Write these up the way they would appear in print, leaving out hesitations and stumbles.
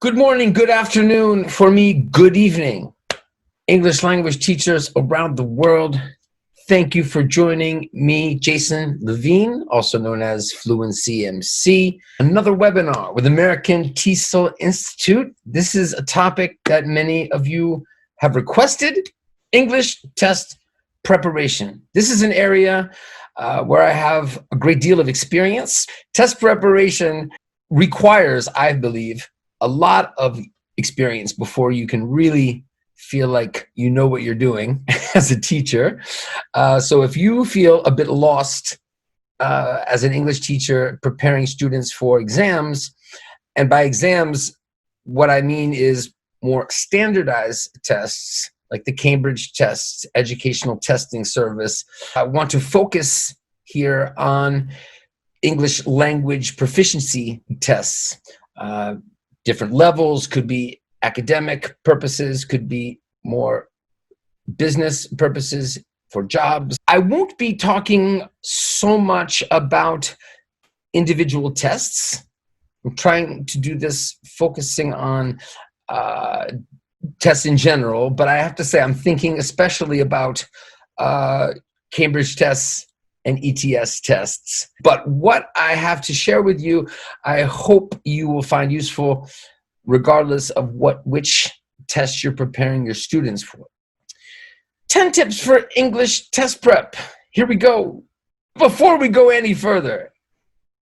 Good morning, good afternoon, for me, good evening. English language teachers around the world, thank you for joining me, Jason Levine, also known as Fluency MC. Another webinar with American TESOL Institute. This is a topic that many of you have requested, English test preparation. This is an area where I have a great deal of experience. Test preparation requires, I believe, a lot of experience before you can really feel like you know what you're doing as a teacher. So if you feel a bit lost as an English teacher preparing students for exams, and by exams, what I mean is more standardized tests, like the Cambridge tests, educational testing service. I want to focus here on English language proficiency tests. Different levels, could be academic purposes, could be more business purposes for jobs. I won't be talking so much about individual tests. I'm trying to do this focusing on tests in general, but I have to say I'm thinking especially about Cambridge tests and ETS tests. But what I have to share with you, I hope you will find useful regardless of which test you're preparing your students for. 10 tips for English test prep. Here we go. Before we go any further,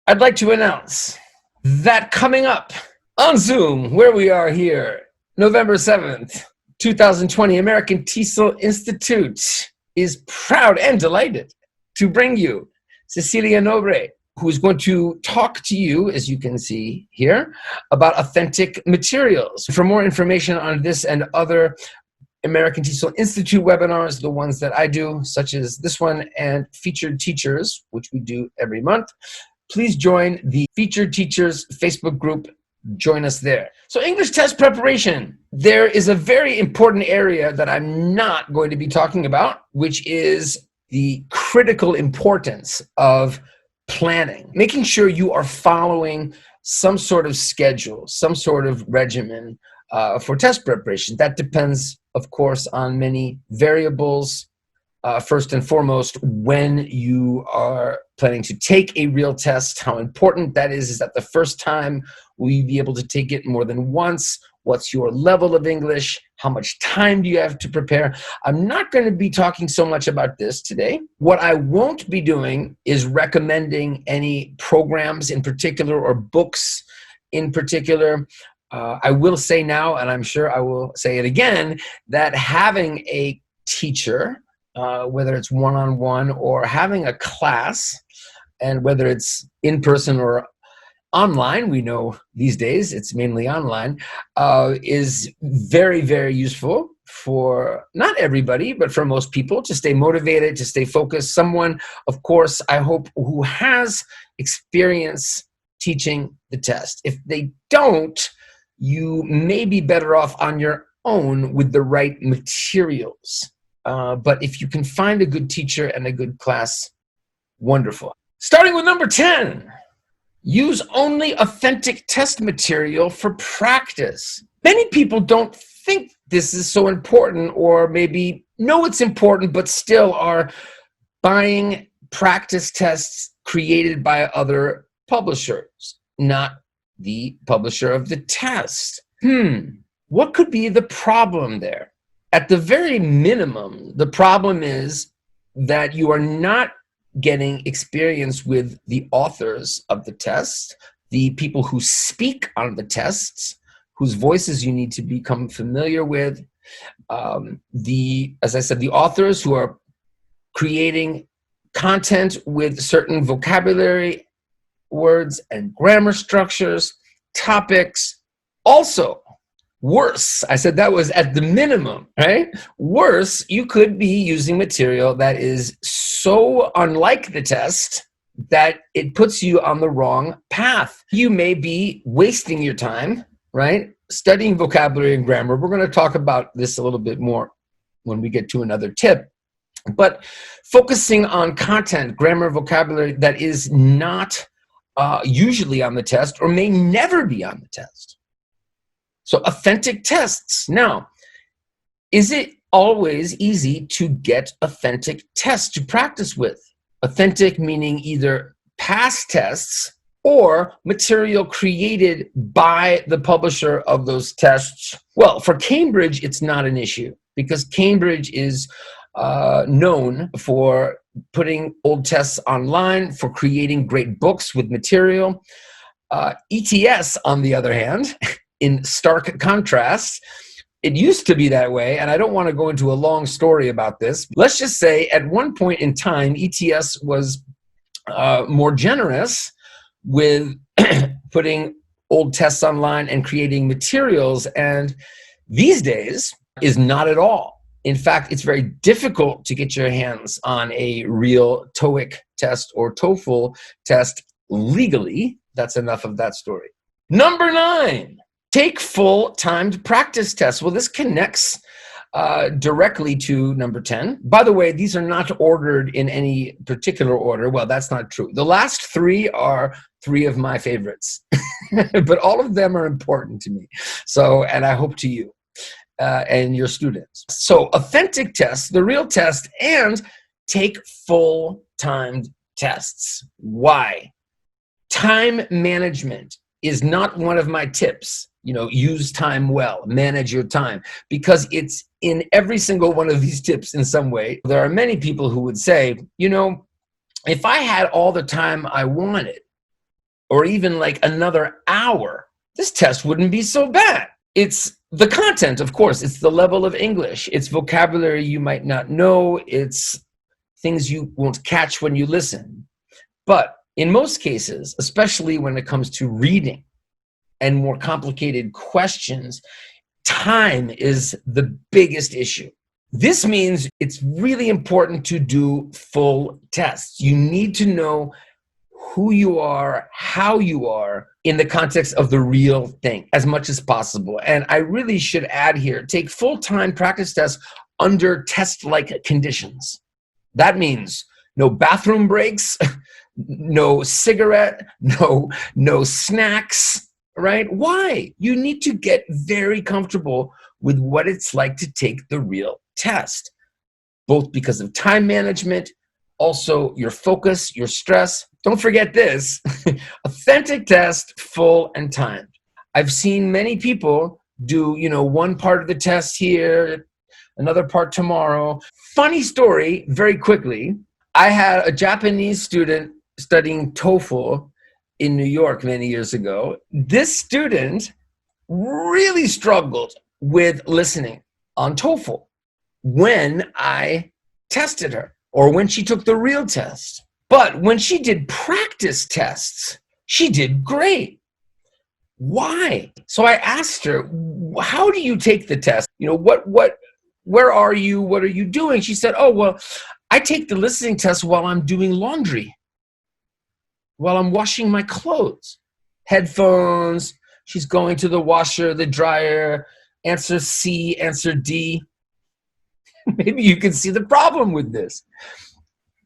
I'd like to announce that coming up on Zoom, where we are here, November 7th, 2020, American TESOL Institute is proud and delighted to bring you Cecilia Nobre, who is going to talk to you, as you can see here, about authentic materials. For more information on this and other American TESOL Institute webinars, the ones that I do, such as this one, and Featured Teachers, which we do every month, please join the Featured Teachers Facebook group. Join us there. So English test preparation. There is a very important area that I'm not going to be talking about, which is the critical importance of planning, making sure you are following some sort of schedule, some sort of regimen for test preparation. That depends, of course, on many variables. First and foremost, when you are planning to take a real test, how important that is that the first time will you be able to take it more than once? What's your level of English? How much time do you have to prepare? I'm not going to be talking so much about this today. What I won't be doing is recommending any programs in particular or books in particular. I will say now, and I'm sure I will say it again, that having a teacher, whether it's one-on-one or having a class, and whether it's in person or online, we know these days it's mainly online, is very, very useful for not everybody, but for most people to stay motivated, to stay focused. Someone, of course, I hope, who has experience teaching the test. If they don't, you may be better off on your own with the right materials. But if you can find a good teacher and a good class, wonderful. Starting with number 10. Use only authentic test material for practice. Many people don't think this is so important, or maybe know it's important, but still are buying practice tests created by other publishers, not the publisher of the test. What could be the problem there? At the very minimum, the problem is that you are not getting experience with the authors of the test, the people who speak on the tests, whose voices you need to become familiar with, as I said, the authors who are creating content with certain vocabulary, words, and grammar structures, topics. Also, worse, I said that was at the minimum, right? Worse, you could be using material that is so unlike the test that it puts you on the wrong path. You may be wasting your time, right? Studying vocabulary and grammar. We're going to talk about this a little bit more when we get to another tip. But focusing on content, grammar, vocabulary that is not usually on the test or may never be on the test. So authentic tests. Now, is it always easy to get authentic tests to practice with? Authentic meaning either past tests or material created by the publisher of those tests. Well, for Cambridge, it's not an issue because Cambridge is known for putting old tests online, for creating great books with material. ETS, on the other hand, in stark contrast, it used to be that way, and I don't want to go into a long story about this. Let's just say at one point in time, ETS was more generous with putting old tests online and creating materials, and these days is not at all. In fact, it's very difficult to get your hands on a real TOEIC test or TOEFL test legally. That's enough of that story. Number 9, take full timed practice tests. Well, this connects directly to number 10. By the way, these are not ordered in any particular order. Well, that's not true. The last 3 are 3 of my favorites, but all of them are important to me. So, and I hope to you and your students. So authentic tests, the real test, and take full timed tests. Why? Time management is not one of my tips. Use time well, manage your time, because it's in every single one of these tips in some way. There are many people who would say, if I had all the time I wanted, or even like another hour, this test wouldn't be so bad. It's the content, of course. It's the level of English. It's vocabulary you might not know. It's things you won't catch when you listen. But in most cases, especially when it comes to reading and more complicated questions, time is the biggest issue. This means it's really important to do full tests. You need to know who you are, how you are in the context of the real thing as much as possible. And I really should add here, take full-time practice tests under test-like conditions. That means no bathroom breaks, no cigarette, no snacks, right? Why? You need to get very comfortable with what it's like to take the real test, both because of time management, also your focus, your stress. Don't forget this, authentic test, full and timed. I've seen many people do, one part of the test here, another part tomorrow. Funny story, very quickly. I had a Japanese student studying TOEFL in New York many years ago. This student really struggled with listening on TOEFL when I tested her or when she took the real test. But when she did practice tests, she did great. Why? So I asked her, how do you take the test? Where are you? What are you doing? She said, oh, well, I take the listening test while I'm doing laundry, while I'm washing my clothes. Headphones, she's going to the washer, the dryer, answer C, answer D. Maybe you can see the problem with this.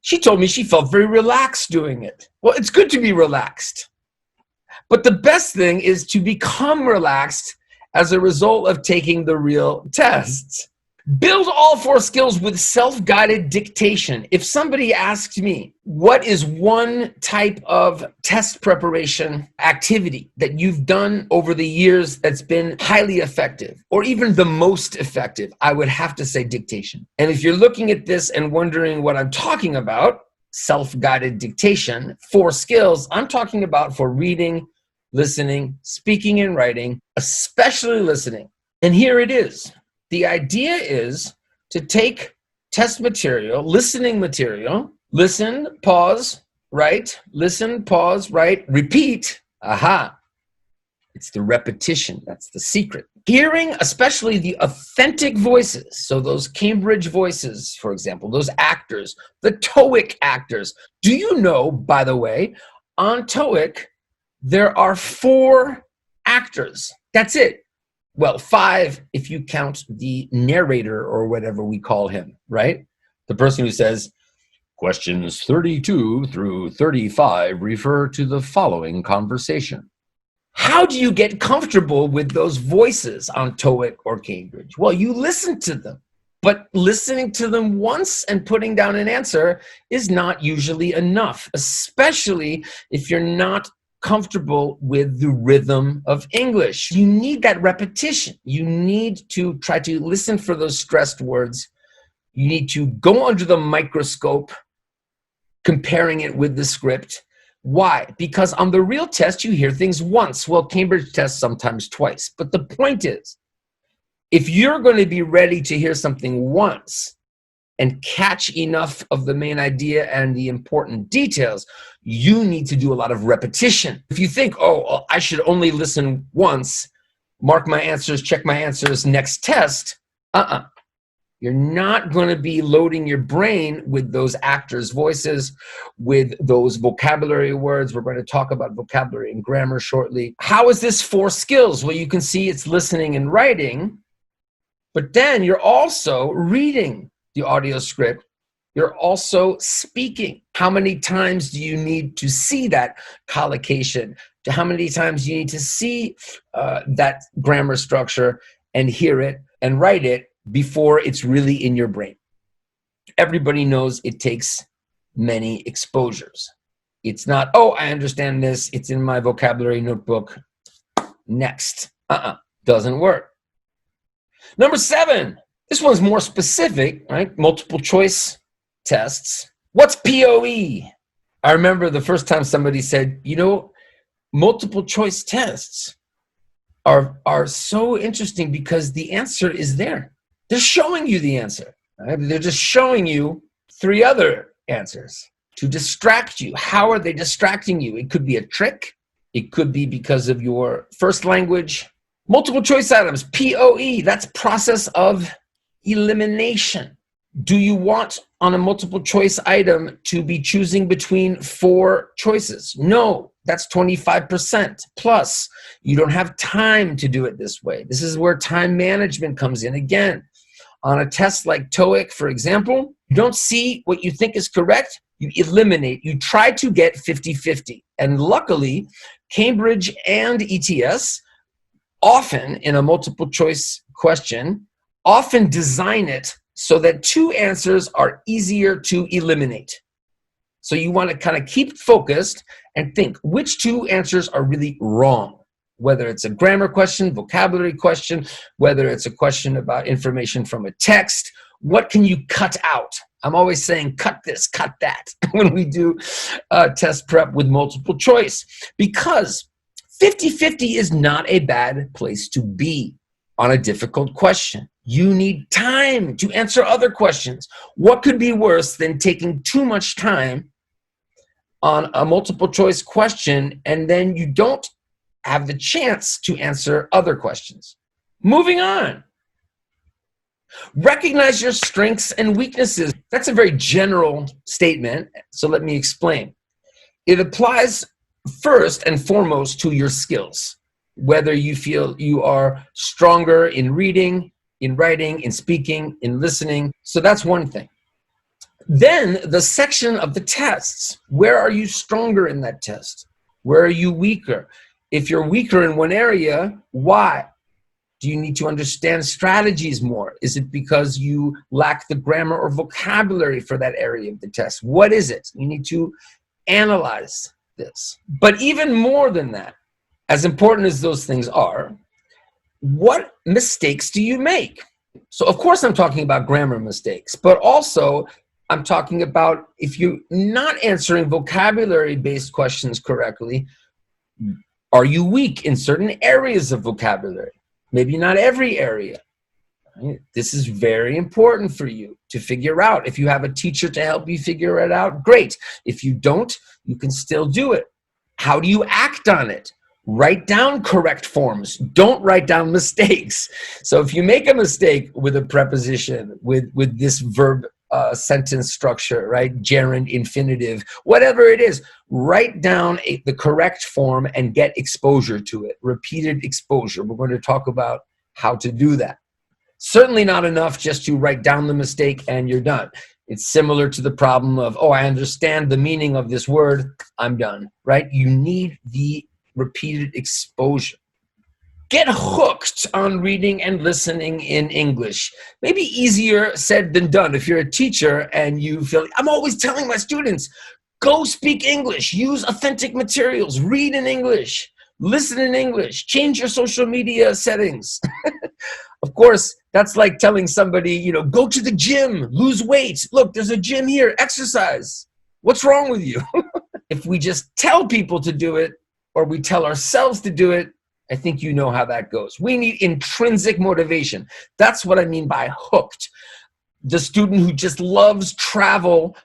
She told me she felt very relaxed doing it. Well, it's good to be relaxed. But the best thing is to become relaxed as a result of taking the real tests. Build all 4 skills with self-guided dictation. If somebody asks me, what is one type of test preparation activity that you've done over the years that's been highly effective, or even the most effective, I would have to say dictation. And if you're looking at this and wondering what I'm talking about, self-guided dictation, 4 skills, I'm talking about for reading, listening, speaking, and writing, especially listening. And here it is. The idea is to take test material, listening material, listen, pause, write, listen, pause, write, repeat. Aha. It's the repetition. That's the secret. Hearing, especially the authentic voices. So those Cambridge voices, for example, those actors, the TOEIC actors. Do you know, by the way, on TOEIC, there are 4 actors. That's it. Well, 5 if you count the narrator or whatever we call him, right? The person who says, questions 32 through 35 refer to the following conversation. How do you get comfortable with those voices on TOEIC or Cambridge? Well, you listen to them. But listening to them once and putting down an answer is not usually enough, especially if you're not comfortable with the rhythm of English. You need that repetition. You need to try to listen for those stressed words. You need to go under the microscope, comparing it with the script. Why? Because on the real test, you hear things once. Well, Cambridge tests sometimes twice. But the point is, if you're going to be ready to hear something once and catch enough of the main idea and the important details, you need to do a lot of repetition. If you think, oh, I should only listen once, mark my answers, check my answers, next test, you're not going to be loading your brain with those actors' voices, with those vocabulary words. We're going to talk about vocabulary and grammar shortly. How is this 4 skills? Well, you can see it's listening and writing. But then you're also reading the audio script. You're also speaking. How many times do you need to see that collocation? How many times do you need to see that grammar structure and hear it and write it before it's really in your brain? Everybody knows it takes many exposures. It's not, oh, I understand this. It's in my vocabulary notebook. Next. Doesn't work. Number 7, this one's more specific, right? Multiple choice tests. What's POE? I remember the first time somebody said, multiple choice tests are so interesting because the answer is there. They're showing you the answer. Right? They're just showing you 3 other answers to distract you. How are they distracting you? It could be a trick. It could be because of your first language. Multiple choice items, POE, that's process of elimination. Do you want on a multiple choice item to be choosing between 4 choices? No, that's 25%. Plus, you don't have time to do it this way. This is where time management comes in. Again, on a test like TOEIC, for example, you don't see what you think is correct, you eliminate. You try to get 50-50. And luckily, Cambridge and ETS often in a multiple choice question, often design it so that 2 answers are easier to eliminate. So you want to kind of keep focused and think which 2 answers are really wrong, whether it's a grammar question, vocabulary question, whether it's a question about information from a text. What can you cut out? I'm always saying cut this, cut that when we do test prep with multiple choice, because 50-50 is not a bad place to be on a difficult question. You need time to answer other questions. What could be worse than taking too much time on a multiple choice question and then you don't have the chance to answer other questions? Moving on. Recognize your strengths and weaknesses. That's a very general statement, so let me explain. It applies first and foremost to your skills, whether you feel you are stronger in reading, in writing, in speaking, in listening. So that's one thing. Then the section of the tests. Where are you stronger in that test? Where are you weaker? If you're weaker in one area, why? Do you need to understand strategies more? Is it because you lack the grammar or vocabulary for that area of the test? What is it? You need to analyze this. But even more than that, as important as those things are, what mistakes do you make? So of course I'm talking about grammar mistakes, but also I'm talking about if you're not answering vocabulary-based questions correctly, are you weak in certain areas of vocabulary? Maybe not every area. Right? This is very important for you to figure out. If you have a teacher to help you figure it out, great. If you don't, you can still do it. How do you act on it? Write down correct forms. Don't write down mistakes. So if you make a mistake with a preposition, with this verb sentence structure, right? Gerund, infinitive, whatever it is, write down the correct form and get exposure to it. Repeated exposure. We're going to talk about how to do that. Certainly not enough just to write down the mistake and you're done. It's similar to the problem of, oh, I understand the meaning of this word, I'm done, right? You need the repeated exposure. Get hooked on reading and listening in English. Maybe easier said than done if you're a teacher and you feel, I'm always telling my students, go speak English, use authentic materials, read in English, listen in English, change your social media settings. Of course, that's like telling somebody, go to the gym, lose weight. Look, there's a gym here, exercise. What's wrong with you? If we just tell people to do it or we tell ourselves to do it, I think you know how that goes. We need intrinsic motivation. That's what I mean by hooked. The student who just loves travel,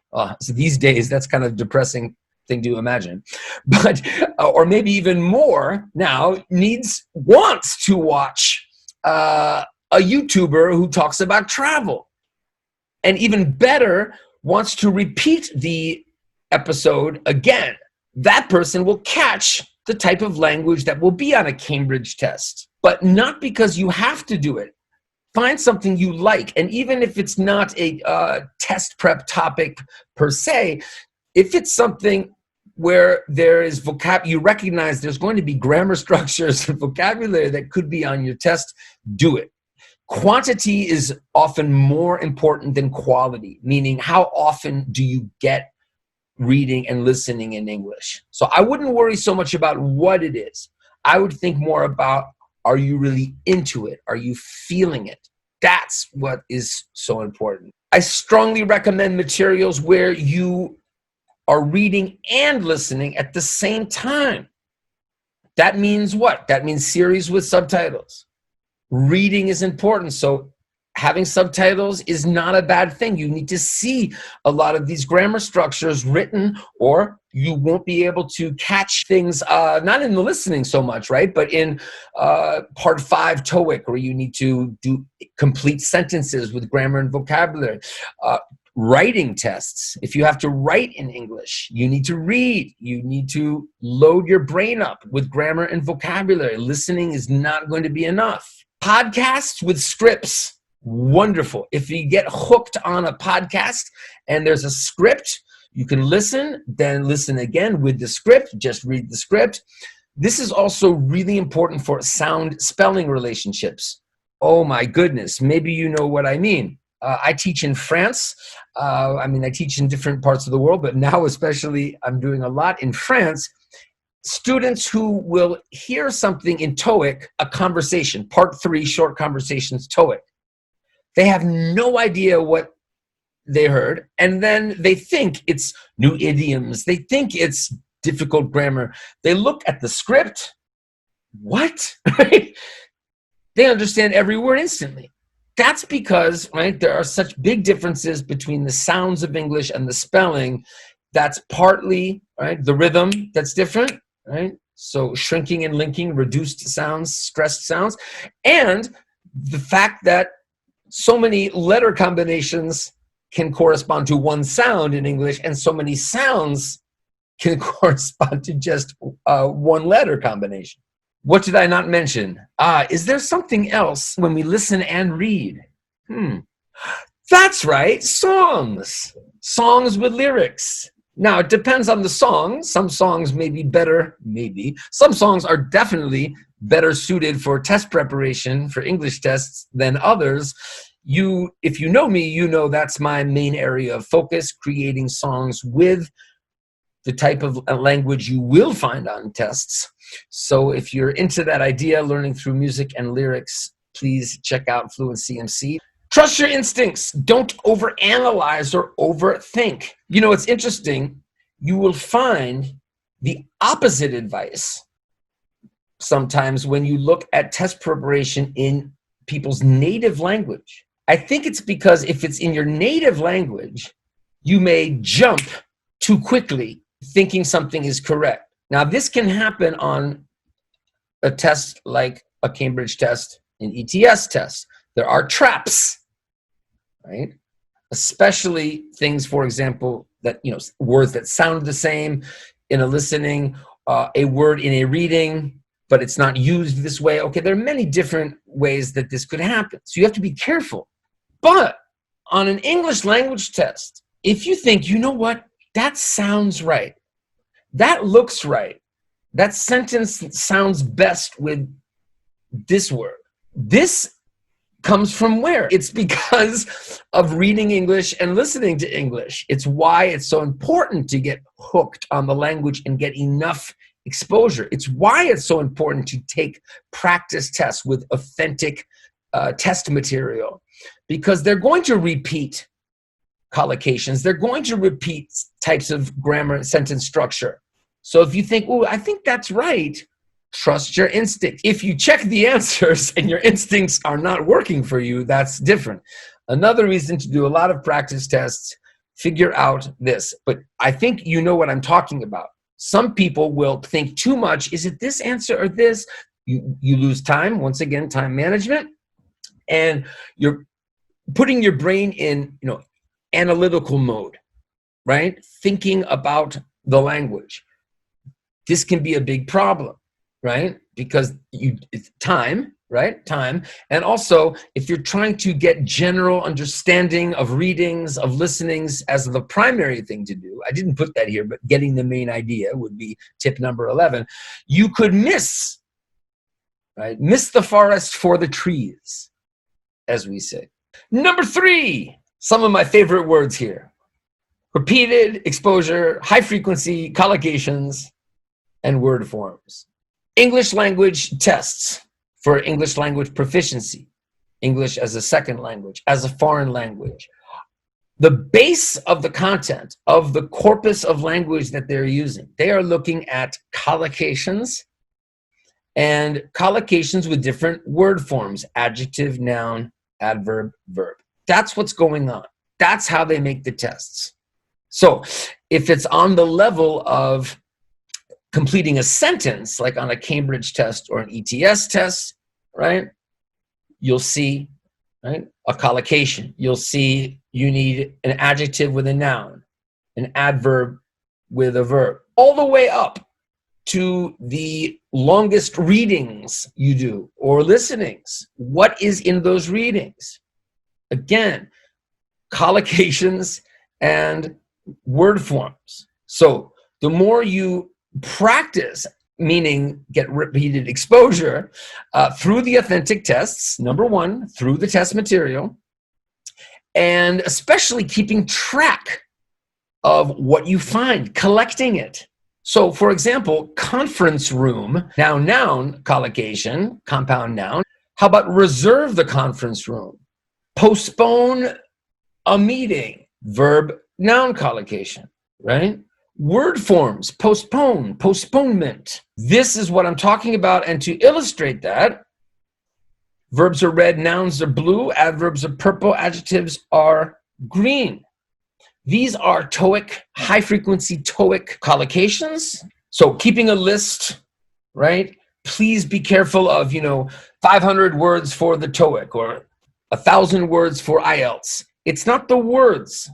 so these days, that's kind of a depressing thing to imagine, but or maybe even more now, wants to watch a YouTuber who talks about travel. And even better, wants to repeat the episode again. That person will catch the type of language that will be on a Cambridge test, but not because you have to do it. Find something you like, and even if it's not a test prep topic per se, if it's something where there is you recognize there's going to be grammar structures and vocabulary that could be on your test, do it. Quantity is often more important than quality, meaning how often do you get reading and listening in English. So I wouldn't worry so much about what it is. I would think more about, are you really into it? Are you feeling it? That's what is so important. I strongly recommend materials where you are reading and listening at the same time. That means what? That means series with subtitles. Reading is important, so having subtitles is not a bad thing. You need to see a lot of these grammar structures written, or you won't be able to catch things, not in the listening so much, right? But in part 5 TOEIC, where you need to do complete sentences with grammar and vocabulary. Writing tests, if you have to write in English, you need to read. You need to load your brain up with grammar and vocabulary. Listening is not going to be enough. Podcasts with scripts. Wonderful. If you get hooked on a podcast and there's a script, you can listen, then listen again with the script, just read the script. This is also really important for sound spelling relationships. Oh my goodness, maybe you know what I mean. I teach in France. I teach in different parts of the world, but now especially I'm doing a lot in France. Students who will hear something in TOEIC, a conversation, part 3, short conversations, TOEIC. They have no idea what they heard, and then they think it's new idioms. They think it's difficult grammar. They look at the script. What? They understand every word instantly. That's because, right, there are such big differences between the sounds of English and the spelling. That's partly, right, the rhythm that's different, right? So shrinking and linking, reduced sounds, stressed sounds, and the fact that so many letter combinations can correspond to one sound in English, and so many sounds can correspond to just one letter combination. What did I not mention? Is there something else when we listen and read? That's right, songs. Songs with lyrics. Now, it depends on the song. Some songs may be better, maybe. Some songs are definitely better suited for test preparation for English tests than others. If you know me, you know that's my main area of focus, creating songs with the type of language you will find on tests. So if you're into that idea, learning through music and lyrics, please check out Fluent CMC. Trust your instincts. Don't overanalyze or overthink. It's interesting. You will find the opposite advice sometimes when you look at test preparation in people's native language. I think it's because if it's in your native language, you may jump too quickly thinking something is correct. Now, this can happen on a test like a Cambridge test, an ETS test. There are traps, right? Especially things, for example, that, words that sound the same in a listening, a word in a reading, but it's not used this way. Okay, there are many different ways that this could happen. So you have to be careful. But on an English language test, if you think, you know what, that sounds right, that looks right, That sentence sounds best with this word. This comes from where? It's because of reading English and listening to English. It's why it's so important to get hooked on the language and get enough exposure. It's why it's so important to take practice tests with authentic test material, because they're going to repeat collocations. They're going to repeat types of grammar and sentence structure. So if you think, oh, I think that's right, trust your instinct. If you check the answers and your instincts are not working for you, that's different. Another reason to do a lot of practice tests, figure out this. But I think you know what I'm talking about. Some people will think too much. Is it this answer or this? You lose time. Once again, time management. And you're putting your brain in, analytical mode, right? Thinking about the language. This can be a big problem, right? Because it's time, right? Time. And also, if you're trying to get general understanding of readings, of listenings as the primary thing to do, I didn't put that here, but getting the main idea would be tip number 11. You could miss, right? Miss the forest for the trees, as we say. Number 3, some of my favorite words here. Repeated exposure, high frequency, collocations, and word forms. English language tests for English language proficiency, English as a second language, as a foreign language. The base of the content of the corpus of language that they're using, they are looking at collocations and collocations with different word forms, adjective, noun, adverb, verb. That's what's going on. That's how they make the tests. So if it's on the level of completing a sentence, like on a Cambridge test or an ETS test, right? You'll see, right, a collocation. You'll see you need an adjective with a noun, an adverb with a verb, all the way up to the longest readings you do or listenings. What is in those readings? Again, collocations and word forms. So the more you practice, meaning get repeated exposure through the authentic tests, number 1, through the test material, and especially keeping track of what you find, collecting it. So for example, conference room, noun, collocation, compound noun. How about reserve the conference room? Postpone a meeting, verb, noun collocation, right? Word forms, postpone, postponement. This is what I'm talking about. And to illustrate that, verbs are red, nouns are blue, adverbs are purple, adjectives are green. These are TOEIC, high frequency TOEIC collocations. So keeping a list, right? Please be careful of, 500 words for the TOEIC or 1,000 words for IELTS. It's not the words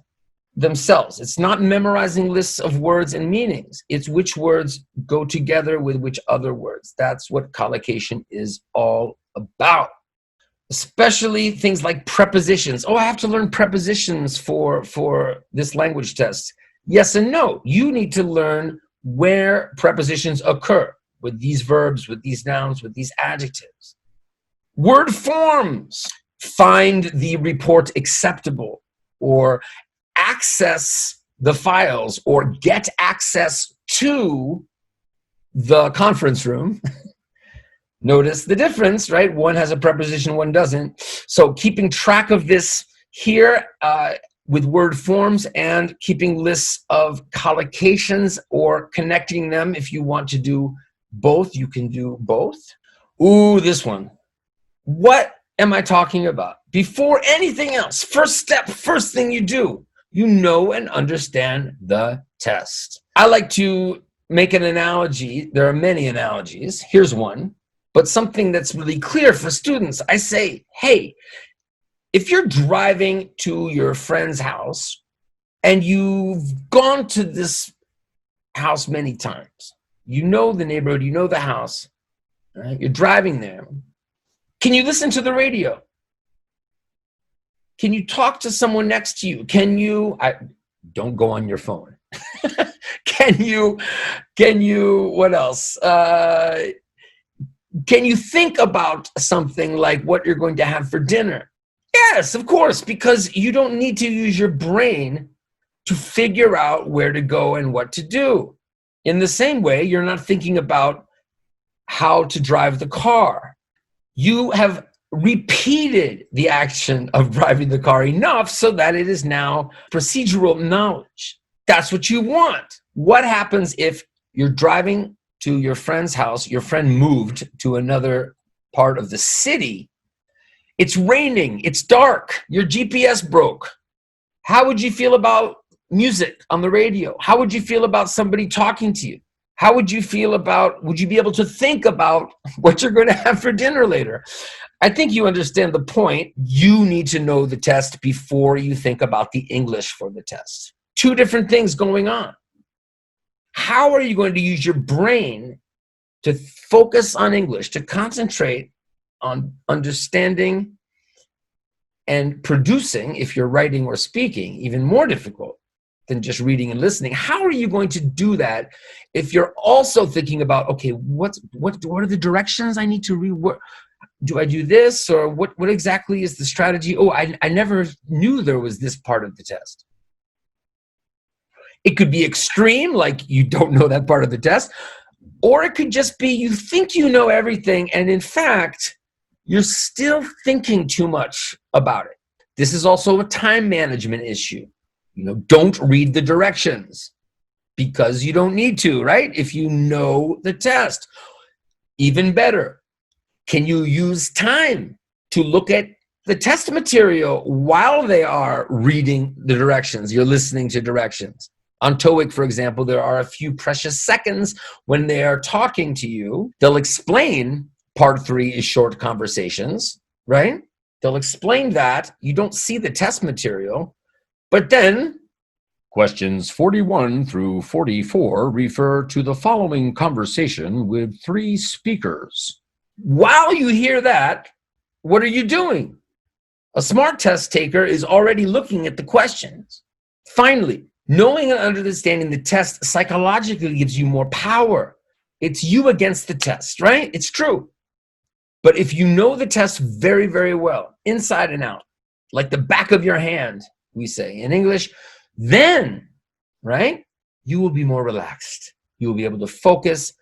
themselves. It's not memorizing lists of words and meanings. It's which words go together with which other words. That's what collocation is all about. Especially things like prepositions. Oh, I have to learn prepositions for this language test. Yes and no. You need to learn where prepositions occur with these verbs, with these nouns, with these adjectives. Word forms. Find the report acceptable, or access the files, or get access to the conference room. Notice the difference, right? One has a preposition, one doesn't. So keeping track of this here with word forms and keeping lists of collocations or connecting them. If you want to do both, you can do both. Ooh, this one. What am I talking about? Before anything else, first step, first thing you do, you know and understand the test. I like to make an analogy. There are many analogies. Here's one, but something that's really clear for students. I say, hey, if you're driving to your friend's house and you've gone to this house many times, you know the neighborhood, you know the house, right? You're driving there. Can you listen to the radio? Can you talk to someone next to you? Don't go on your phone. Can you, what else? Can you think about something like what you're going to have for dinner? Yes, of course, because you don't need to use your brain to figure out where to go and what to do. In the same way, you're not thinking about how to drive the car. You have repeated the action of driving the car enough so that it is now procedural knowledge. That's what you want. What happens if you're driving to your friend's house, your friend moved to another part of the city, it's raining, it's dark, your GPS broke? How would you feel about music on the radio? How would you feel about somebody talking to you? How would you feel about, would you be able to think about what you're going to have for dinner later? I think you understand the point. You need to know the test before you think about the English for the test. Two different things going on. How are you going to use your brain to focus on English, to concentrate on understanding and producing, if you're writing or speaking, even more difficult than just reading and listening? How are you going to do that if you're also thinking about, okay, what are the directions I need to read? What do I do this, or what exactly is the strategy? Oh, I never knew there was this part of the test. It could be extreme, like you don't know that part of the test, or it could just be you think you know everything, and in fact, you're still thinking too much about it. This is also a time management issue. You know, don't read the directions because you don't need to, right? If you know the test. Even better, can you use time to look at the test material while they are reading the directions? You're listening to directions. On TOEIC, for example, there are a few precious seconds when they are talking to you. They'll explain part 3 is short conversations, right? They'll explain that. You don't see the test material, but then questions 41 through 44 refer to the following conversation with 3 speakers. While you hear that, what are you doing? A smart test taker is already looking at the questions. Finally, knowing and understanding the test psychologically gives you more power. It's you against the test, right? It's true. But if you know the test very, very well, inside and out, like the back of your hand, we say in English, then, right, you will be more relaxed. You will be able to focus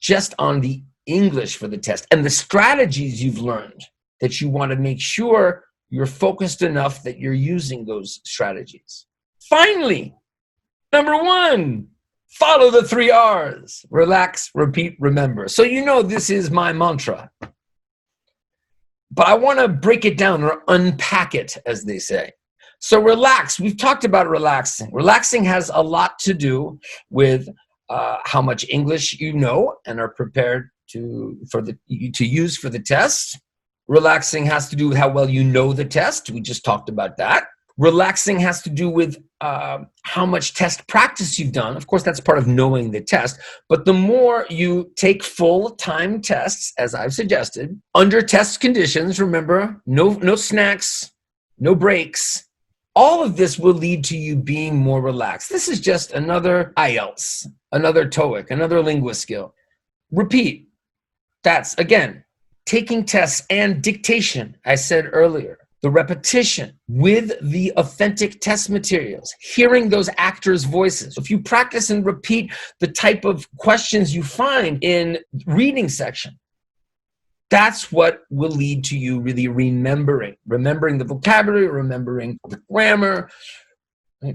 just on the English for the test and the strategies you've learned, that you want to make sure you're focused enough that you're using those strategies. Finally, number 1, follow the 3 R's. Relax, repeat, remember. So you know this is my mantra. But I want to break it down or unpack it, as they say. So relax. We've talked about relaxing. Relaxing has a lot to do with how much English you know and are prepared to use for the test. Relaxing has to do with how well you know the test. We just talked about that. Relaxing has to do with how much test practice you've done. Of course, that's part of knowing the test. But the more you take full-time tests, as I've suggested, under test conditions, remember, no snacks, no breaks, all of this will lead to you being more relaxed. This is just another IELTS, another TOEIC, another linguist skill. Repeat. That's, again, taking tests and dictation, I said earlier. The repetition with the authentic test materials, hearing those actors' voices. If you practice and repeat the type of questions you find in reading section, that's what will lead to you really remembering the vocabulary, remembering the grammar,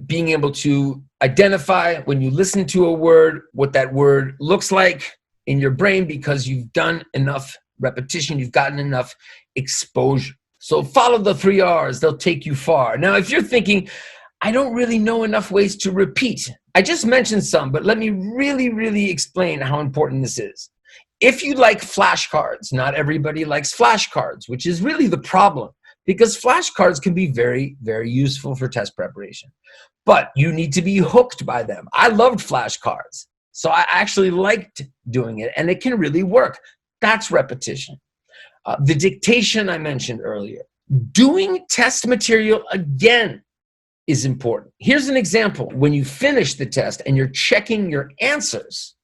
being able to identify when you listen to a word, what that word looks like in your brain, because you've done enough repetition, you've gotten enough exposure. So follow the 3 R's, they'll take you far. Now, if you're thinking, I don't really know enough ways to repeat, I just mentioned some, but let me really, really explain how important this is. If you like flashcards, not everybody likes flashcards, which is really the problem, because flashcards can be very, very useful for test preparation. But you need to be hooked by them. I loved flashcards, so I actually liked doing it, and it can really work. That's repetition. The dictation I mentioned earlier. Doing test material again is important. Here's an example. When you finish the test and you're checking your answers,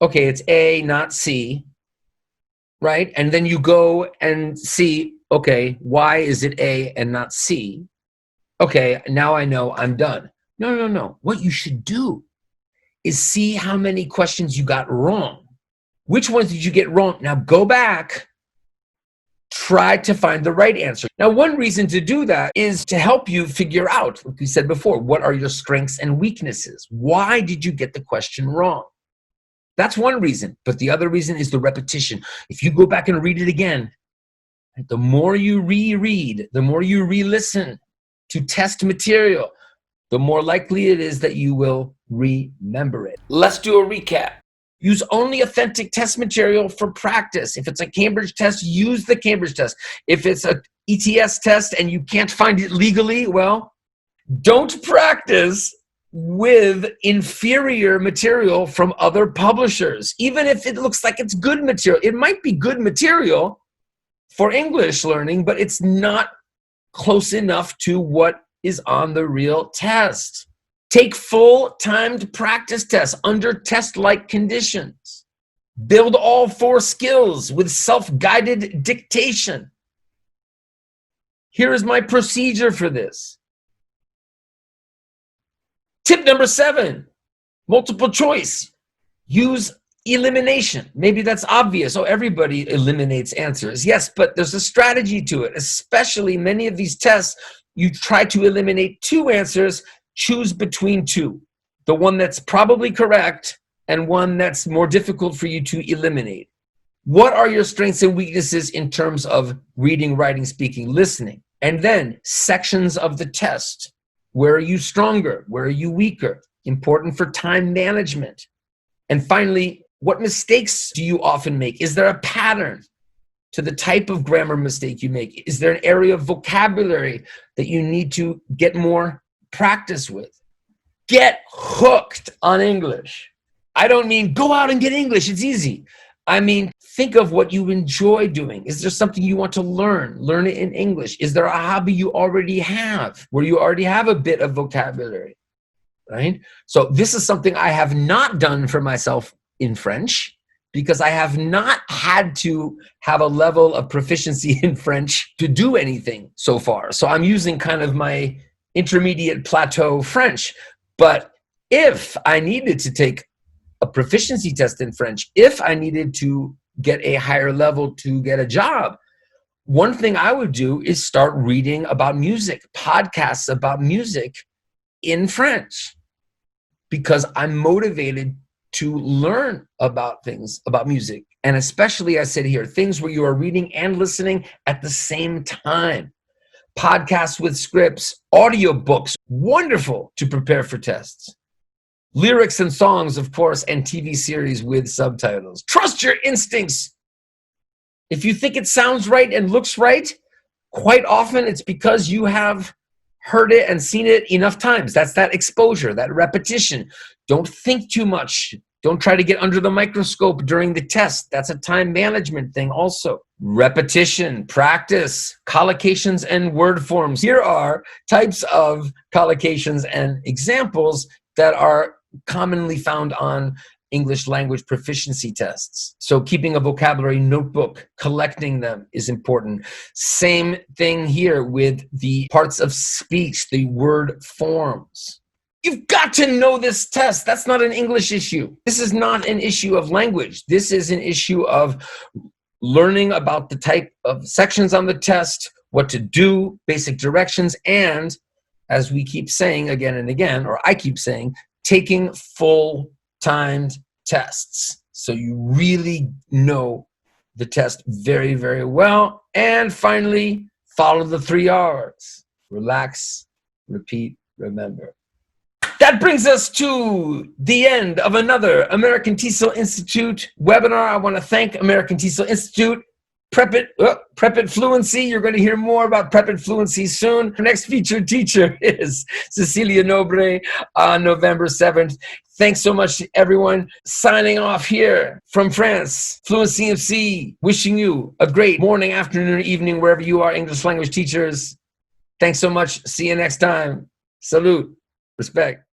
okay, it's A, not C, right? And then you go and see, okay, why is it A and not C? Okay, now I know, I'm done. No. What you should do is see how many questions you got wrong. Which ones did you get wrong? Now go back, try to find the right answer. Now, one reason to do that is to help you figure out, like we said before, what are your strengths and weaknesses? Why did you get the question wrong? That's one reason. But the other reason is the repetition. If you go back and read it again, the more you reread, the more you re-listen to test material, the more likely it is that you will remember it. Let's do a recap. Use only authentic test material for practice. If it's a Cambridge test, use the Cambridge test. If it's an ETS test and you can't find it legally, well, don't practice with inferior material from other publishers. Even if it looks like it's good material, it might be good material for English learning, but it's not close enough to what is on the real test. Take full timed practice tests under test-like conditions. Build all 4 skills with self-guided dictation. Here is my procedure for this. Tip number 7, multiple choice. Use elimination. Maybe that's obvious. Oh, everybody eliminates answers. Yes, but there's a strategy to it. Especially many of these tests, you try to eliminate 2 answers, choose between 2. The one that's probably correct and one that's more difficult for you to eliminate. What are your strengths and weaknesses in terms of reading, writing, speaking, listening? And then sections of the test. Where are you stronger? Where are you weaker? Important for time management. And finally, what mistakes do you often make? Is there a pattern to the type of grammar mistake you make? Is there an area of vocabulary that you need to get more practice with? Get hooked on English. I don't mean go out and get English. It's easy. I mean, think of what you enjoy doing. Is there something you want to learn? Learn it in English. Is there a hobby you already have where you already have a bit of vocabulary, right? So this is something I have not done for myself in French because I have not had to have a level of proficiency in French to do anything so far. So I'm using kind of my intermediate plateau French. But if I needed to take a proficiency test in French, if I needed to get a higher level to get a job, one thing I would do is start reading about music, podcasts about music in French, because I'm motivated to learn about things, about music. And especially, I said here, things where you are reading and listening at the same time. Podcasts with scripts, audiobooks, wonderful to prepare for tests. Lyrics and songs, of course, and TV series with subtitles. Trust your instincts. If you think it sounds right and looks right, quite often it's because you have heard it and seen it enough times. That's that exposure, that repetition. Don't think too much. Don't try to get under the microscope during the test. That's a time management thing also. Repetition, practice, collocations, and word forms. Here are types of collocations and examples that are commonly found on English language proficiency tests. So keeping a vocabulary notebook, collecting them is important. Same thing here with the parts of speech, the word forms. You've got to know this test. That's not an English issue. This is not an issue of language. This is an issue of learning about the type of sections on the test, what to do, basic directions, and as we keep saying again and again, or I keep saying, taking full timed tests. So you really know the test very, very well. And finally, follow the 3 R's. Relax, repeat, remember. That brings us to the end of another American TESOL Institute webinar. I want to thank American TESOL Institute. Prep It Fluency. You're going to hear more about Prep It Fluency soon. Our next featured teacher is Cecilia Nobre on November 7th. Thanks so much to everyone. Signing off here from France, Fluency MC, wishing you a great morning, afternoon, or evening, wherever you are, English language teachers. Thanks so much. See you next time. Salute. Respect.